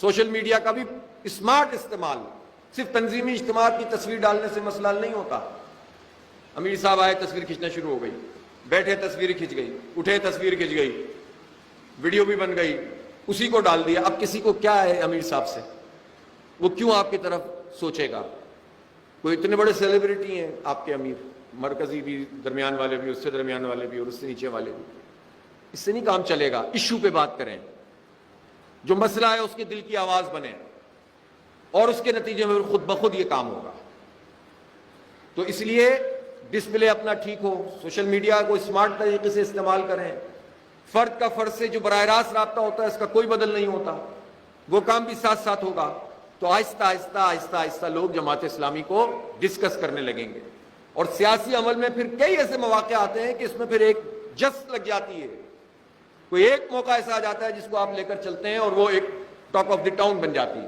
Social media کا بھی smart استعمال. صرف تنظیمی اجتماعات کی تصویر ڈالنے سے مسئلہ حل نہیں ہوتا. امیر صاحب آئے, تصویر کھینچنا شروع ہو گئی, بیٹھے تصویر کھینچ گئی, اٹھے تصویر کھینچ گئی, ویڈیو بھی بن گئی, اسی کو ڈال دیا. اب کسی کو کیا ہے امیر صاحب سے, وہ کیوں آپ کی طرف سوچے گا؟ کوئی اتنے بڑے سیلیبریٹی ہیں آپ کے امیر, مرکزی بھی, درمیان والے بھی, اس سے درمیان والے بھی, اور اس سے نیچے والے بھی. اس سے نہیں کام چلے گا. ایشو پہ بات کریں, جو مسئلہ ہے اس کے دل کی آواز بنے, اور اس کے نتیجے میں خود بخود یہ کام ہوگا. تو اس لیے ڈسپلے اپنا ٹھیک ہو, سوشل میڈیا کو اسمارٹ طریقے سے استعمال کریں. فرد کا فرد سے جو براہ راست رابطہ ہوتا ہے اس کا کوئی بدل نہیں ہوتا, وہ کام بھی ساتھ ساتھ ہوگا. تو آہستہ آہستہ آہستہ آہستہ لوگ جماعت اسلامی کو ڈسکس کرنے لگیں گے. اور سیاسی عمل میں پھر کئی ایسے مواقع آتے ہیں کہ اس میں پھر ایک جس لگ جاتی ہے. کوئی ایک موقع ایسا آ جاتا ہے جس کو آپ لے کر چلتے ہیں اور وہ ایک ٹاک آف دی ٹاؤن بن جاتی ہے.